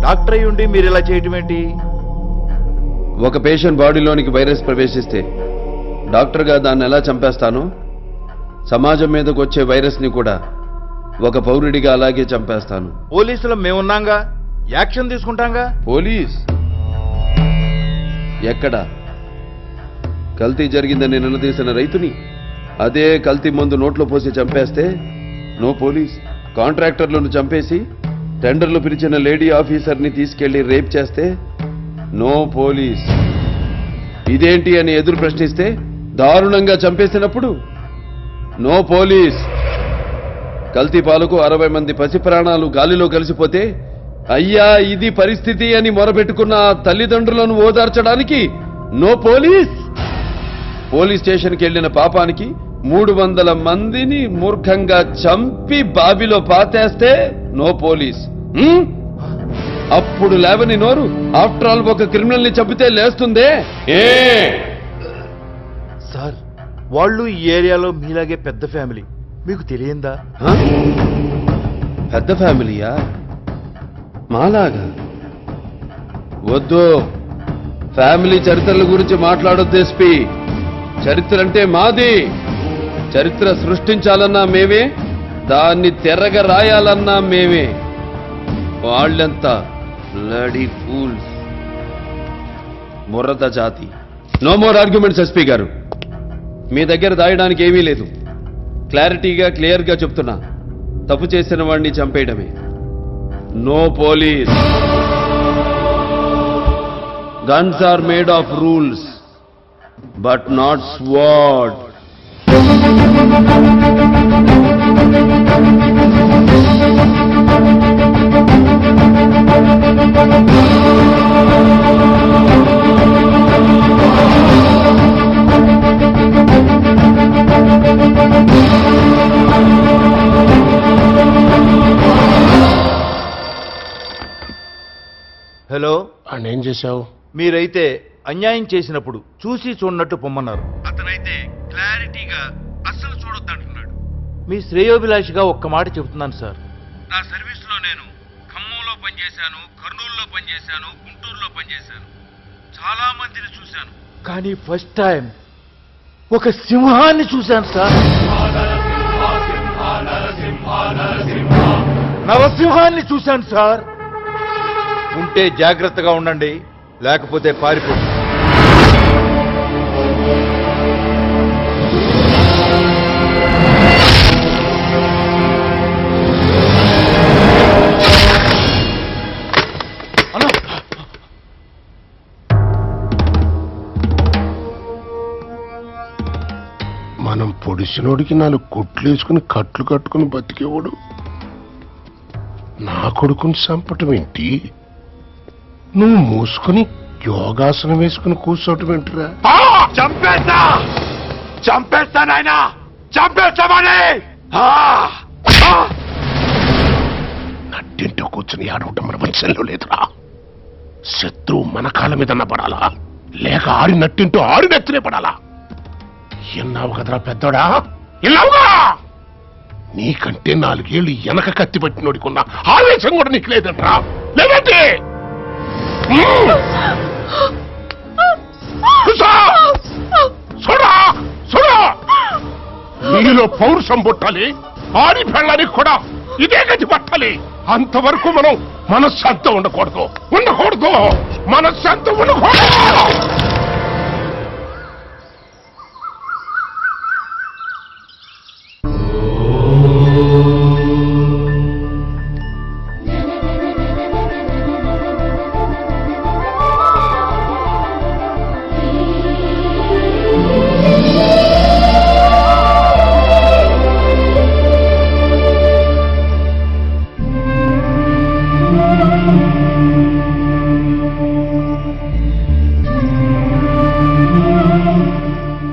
Doctor అయి ఉండి మీరు ఇలా చేయటం ఏంటి? ఒక పేషెంట్ బాడీలోనికి వైరస్ ప్రవేశిస్తే డాక్టర్గా దాన్ని ఎలా చంపేస్తానో సమాజం మీదకి వచ్చే వైరస్ని కూడా ఒక పౌరుడిగా అలాగే చంపేస్తాను. పోలీసులు మేమున్నాంగా, యాక్షన్ తీసుకుంటాంగా. పోలీస్ ఎక్కడ? కల్తీ జరిగిందని నిలదీసిన రైతుని అదే కల్తీ మందు నోట్లో పోసి చంపేస్తే నో పోలీస్. కాంట్రాక్టర్లను చంపేసి టెండర్లు పిలిచిన లేడీ ఆఫీసర్ని తీసుకెళ్లి రేప్ చేస్తే నో పోలీస్. ఇదేంటి అని ఎదురు ప్రశ్నిస్తే దారుణంగా చంపేసినప్పుడు నో పోలీస్. కల్తీ పాలకు 60 మంది పసి ప్రాణాలు గాలిలో కలిసిపోతే అయ్యా ఇది పరిస్థితి అని మొరబెట్టుకున్న ఆ తల్లిదండ్రులను ఓదార్చడానికి నో పోలీస్. పోలీస్ స్టేషన్కి వెళ్లిన పాపానికి 300 మందిని మూర్ఖంగా చంపి బావిలో పాతేస్తే నో పోలీస్. అప్పుడు లేవని నోరు ఆఫ్టర్ ఆల్ ఒక క్రిమినల్ ని చంపితే లేస్తుందే. సార్, వాళ్ళు ఈ ఏరియాలో మీలాగే పెద్ద ఫ్యామిలీ, మీకు తెలియందా? పెద్ద ఫ్యామిలీయా? మాలాగా? వద్దు, ఫ్యామిలీ చరిత్రల గురించి మాట్లాడొద్దు ఎస్పీ. చరిత్ర అంటే మాది. చరిత్ర సృష్టించాలన్నా మేమే, దాన్ని తెరగ రాయాలన్నా మేమే. వాళ్ళంతా బ్లడీ ఫూల్స్, ముర్రత జాతి. నో మోర్ ఆర్గ్యుమెంట్స్ ఎస్పీ గారు. మీ దగ్గర దాయడానికి ఏమీ లేదు. క్లారిటీగా క్లియర్గా చెప్తున్నా, తప్పు చేసిన వాడిని చంపేయడమే. No police. Guns are made of rules but not sword. Hello, ఏం చేశావు? మీరైతే అన్యాయం చేసినప్పుడు చూసి చూడనట్టు పొమ్మన్నారు. అతనైతే క్లారిటీగా అస్సలు చూడొద్దంటున్నాడు. మీ శ్రేయోభిలాషిగా ఒక్క మాట చెబుతున్నాను సార్. నా సర్వీస్లో నేను ఖమ్మంలో పనిచేశాను, కర్నూలులో పనిచేశాను, గుంటూరులో పనిచేశాను. చాలా మందిని చూశాను, కానీ ఫస్ట్ టైం ఒక సింహాన్ని చూశాను సార్. నరసింహాన్ని చూశాను సార్. ఉంటే జాగ్రత్తగా ఉండండి, లేకపోతే పారిపోండి. మనం పొడిసినోడికి 4 కుట్లు వేసుకుని కట్లు కట్టుకుని బతికేవాడు నా కొడుకుని చంపటం ఏంటి? నువ్వు మూసుకుని యోగాసనం వేసుకుని కూర్చోటం ఏంటిరా? చంపేస్తా, చంపేస్తా నాయనా, చంపేస్తామని. నట్టింటో కూర్చుని ఆడవటం మన వంశంలో లేదురా. శత్రువు మన కాళ్ళ మీద పడాలా, లేక ఆడి నట్టింటూ ఆడి నెత్తినే పడాలా? ఎన్నావు కదరా పెద్దోడా, ఎన్నావుగా? నీకంటే 4 ఏళ్ళు వెనక కత్తి పట్టినోడికున్న ఆవేశం కూడా నీకు లేదంట్రా, లేదంటే? నీలో పౌరుషం పుట్టాలి, ఆడి పెళ్ళానికి కూడా ఇదే గతి పట్టాలి. అంతవరకు మనం మనశ్శాంతి ఉండకూడదు, మనశ్శాంతి ఉండకూడదు.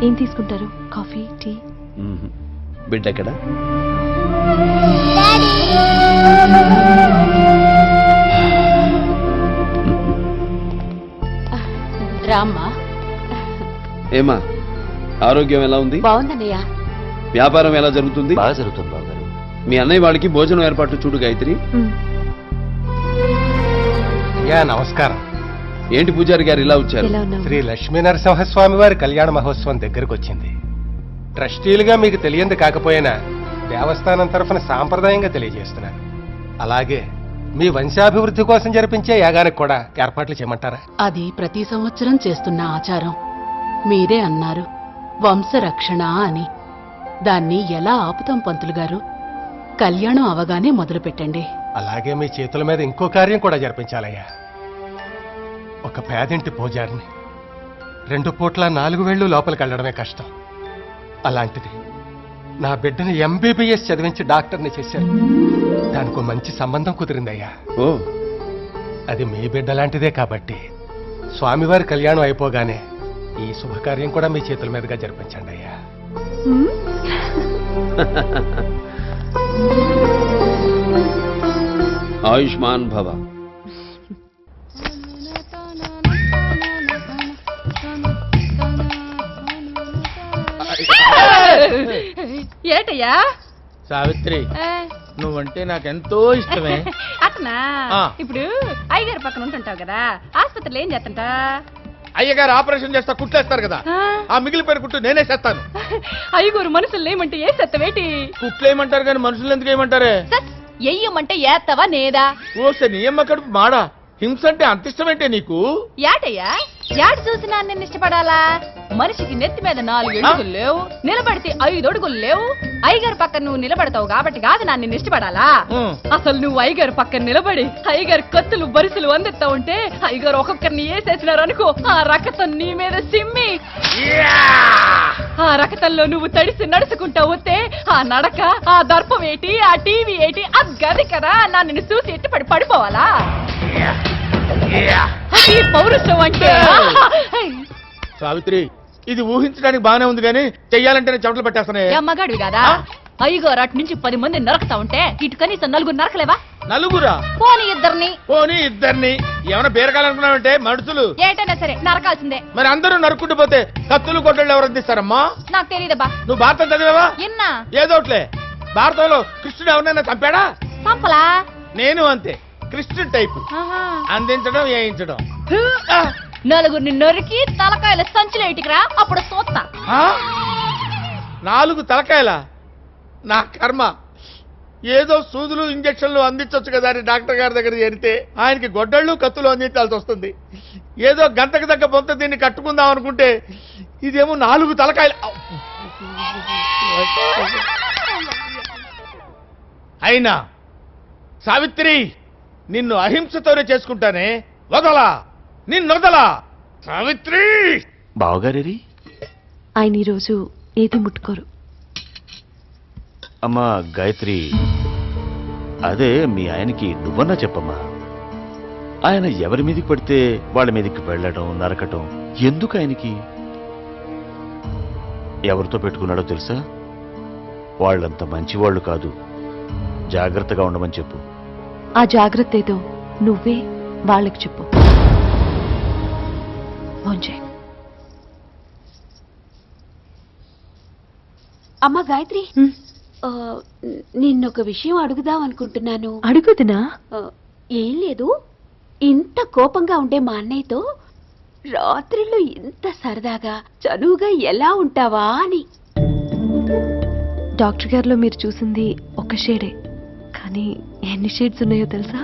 ఏం తీసుకుంటారు? Coffee, tea? బిడ్డ ఎక్కడ? రామ్మా. ఏమా, ఆరోగ్యం ఎలా ఉంది? బాగుందన్నయ్య. వ్యాపారం ఎలా జరుగుతుంది? బాగా జరుగుతుంది బావగారు. మీ అన్నయ్య వాళ్ళకి భోజనం ఏర్పాటు చూడు గాయత్రి. నమస్కారం. ఏంటి పూజారి గారు ఇలా వచ్చారు? ఎలా ఉన్నావు? శ్రీ లక్ష్మీ నరసింహస్వామి వారి కళ్యాణ మహోత్సవం దగ్గరకు వచ్చింది. ట్రస్టీలుగా మీకు తెలియంది కాకపోయినా దేవస్థానం తరఫున సాంప్రదాయంగా తెలియజేస్తున్నాను. అలాగే మీ వంశాభివృద్ధి కోసం జరిపించే యాగానికి కూడా ఏర్పాట్లు చేయమంటారా? అది ప్రతి సంవత్సరం చేస్తున్న ఆచారం. మీరే అన్నారు వంశరక్షణ అని. దాన్ని ఎలా ఆపుతాం పంతులు గారు? కళ్యాణం అవగానే మొదలు పెట్టండి. అలాగే మీ చేతుల మీద ఇంకో కార్యం కూడా జరిపించాలయ్యా. ఒక పేదింటి పూజారిని 2 పూట్ల 4 వేళ్ళు లోపలికి వెళ్ళడమే కష్టం. అలాంటిది నా బిడ్డని MBBS చదివించి డాక్టర్ని చేశారు. దానికి మంచి సంబంధం కుదిరిందయ్యా. ఓ, అది మీ బిడ్డ లాంటిదే కాబట్టి స్వామివారి కళ్యాణం అయిపోగానే ఈ శుభకార్యం కూడా మీ చేతుల మీదుగా జరిపించండి అయ్యా. ఆయుష్మాన్ భవ. ఏటయ్యా సావిత్రి, నువ్వంటే నాకెంతో ఇష్టమే. అట్నా? ఇప్పుడు అయ్యగారి పక్కన ఉంటుంటావు కదా, ఆసుపత్రిలో ఏం చేస్తుంటా? అయ్యగారు ఆపరేషన్ చేస్తా కుట్లేస్తారు కదా, ఆ మిగిలిపోయిన కుట్టు నేనే చేస్తాను. అయ్యగారు మనుషులు ఏమంటే ఏ సెత్తవేటి? కుట్లు ఏమంటారు కానీ మనుషులు ఎందుకు ఏమంటారే? ఎయ్యమంటే ఏత్తవా నేదా? ఓసే నీ అమ్మ కడుపు మాడా. హింస అంటే అంత ఇష్టమేంటే నీకు? ఏటయ్యా యాడ్ చూసినా నిన్ను ఇష్టపడాలా? మనిషికి నెత్తి మీద 4 అడుగులు లేవు, నిలబడితే 5 అడుగులు లేవు. అయ్యగారు పక్కన నువ్వు నిలబడతావు కాబట్టి కాదు నా నిన్ను ఇష్టపడాలా? అసలు నువ్వు అయ్యగారు పక్కన నిలబడి అయ్యగారు కత్తులు బరిసెలు అందిస్తా ఉంటే అయ్యగారు ఒక్కొక్కరిని వేసేసినారు అనుకో, ఆ రకతం నీ మీద సిమ్మి ఆ రకతంలో నువ్వు తడిసి నడుచుకుంటా వస్తే ఆ నడక, ఆ దర్పం ఏంటి, ఆ టీవీ ఏంటి, ఆ గది కదా నా నిన్ను చూసి ఎట్టుపడి పడిపోవాలా? అది పౌరుషం అంటే. సావిత్రి, ఇది ఊహించడానికి బానే ఉంది కానీ చెయ్యాలంటేనే చెమటలు పెట్టేస్తానే. మగాడివి కదా? అయ్యగారు అటు నుంచి 10 మంది నరకతా ఉంటే ఇటు కనీసం 4 నరకలేవా? నలుగురా? పోనీ ఇద్దరిని. పోనీ ఇద్దరిని ఏమైనా బేరకాలనుకున్నావంటే మనుషులు ఏటైనా సరే నరకాల్సిందే. మరి అందరూ నరుక్కుంటూ పోతే కత్తులు కొట్టళ్ళు ఎవరు అందిస్తారమ్మా? నాకు తెలియదబ్బా. నువ్వు భారతం చదివావా? ఇన్నా. ఏదోట్లే. భారతంలో కృష్ణుడు ఎవరినైనా చంపాడా? చంపలా. నేను అంతే, కృష్ణుడు టైపు. అందించడం, వేయించడం. 4 నరికి తలకాయల సంచులు ఇటుకురా, అప్పుడు చూస్తా. 4 తలకాయల? నా కర్మ. ఏదో సూదులు ఇంజక్షన్లు అందించవచ్చు కదా అని డాక్టర్ గారి దగ్గర చేరితే ఆయనకి గొడ్డళ్ళు కత్తులు అందించాల్సి వస్తుంది. ఏదో గంటకు తగ్గ పొంత దీన్ని కట్టుకుందాం అనుకుంటే ఇదేమో 4 తలకాయలు. అయినా సావిత్రి, నిన్ను అహింసతోనే చేసుకుంటానే. వదలా, నిన్నొదలా సావిత్రి. బావగారేరి? ఆయన ఈరోజు ఏది ముట్టుకోరు. అమ్మా గాయత్రి, అదే మీ ఆయనకి నువ్వన్నా చెప్పమ్మా. ఆయన ఎవరి మీదకి పడితే వాళ్ళ మీదకి వెళ్ళడం, నరకటం ఎందుకు ఆయనకి? ఎవరితో పెట్టుకున్నాడో తెలుసా? వాళ్ళంత మంచివాళ్లు కాదు. జాగ్రత్తగా ఉండమని చెప్పు. ఆ జాగ్రత్త ఏదో నువ్వే వాళ్ళకి చెప్పు. అమ్మా గాయత్రి, నిన్నొక విషయం అడుగుదాం అనుకుంటున్నాను. అడుగుతున్నా? ఏం లేదు, ఇంత కోపంగా ఉండే మా అన్నయ్యతో రాత్రిళ్ళు ఇంత సరదాగా చనువుగా ఎలా ఉంటావా అని. డాక్టర్ గారిలో మీరు చూసింది ఒక షేడే, కానీ ఎన్ని షేడ్స్ ఉన్నాయో తెలుసా?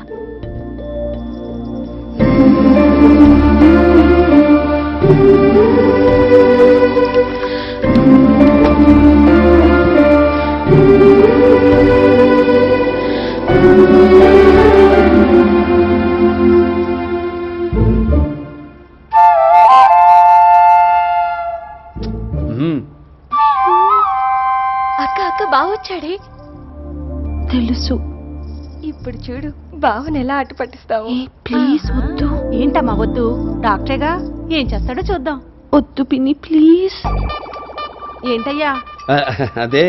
అక్క బావొచ్చాడే. తెలుసు. ఇప్పుడు చూడు బావని ఎలా అటు పట్టిస్తావు. ప్లీజ్ వద్దు. ఏంటమ్మా వద్దు? డాక్టరేగా, ఏం చేస్తాడో చూద్దాం. వద్దు పిన్ని, ప్లీజ్. ఏంటయ్యా? అదే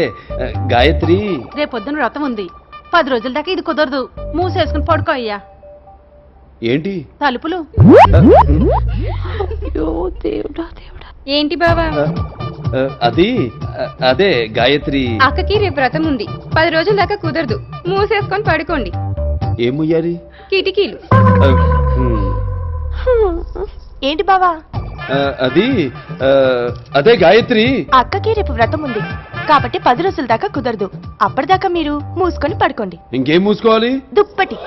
గాయత్రి, రేపొద్దున వ్రతం ఉంది. 10 రోజుల దాకా ఇది కుదరదు. మూసేసుకుని పడుకో అయ్యా. ఏంటి తలుపులు? దేవుడా. ఏంటి బావా? అదే గాయత్రి, అక్కకి రేపు వ్రతం ఉంది. 10 రోజుల దాకా కుదరదు. మూసేసుకొని పడుకోండి. ఏముయ్యాలి? కిటికీలు. ఏంటి బావా? అది అదే గాయత్రి. అక్కకి రేపు వ్రతం ఉంది కాబట్టి 10 రోజుల దాకా కుదరదు. అప్పటిదాకా మీరు మూసుకొని పడుకోండి. ఇంకేం మూసుకోవాలి? దుప్పటి.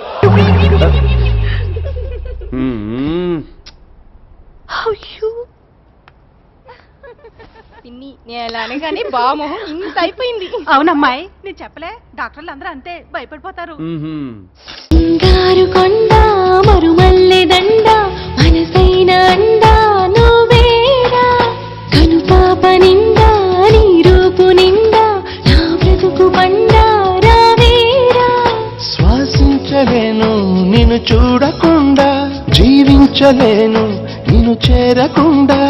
పిన్ని నేను ఎలా అనగానే బామోహం ఇంత అయిపోయింది. అవునమ్మాయి, నేను చెప్పలే, డాక్టర్లు అందరూ అంతే భయపడిపోతారు. బంగారు కొండ మరుమల్లె దండ మనసైన అండా నువ్వేరా కనుపాప నిండా నీ రూపు నిండా నా బ్రతుకు పండా రావేరా శ్వాసించలేను నిన్ను చూడకుండా జీవించలేను నిన్ను చేరకుండా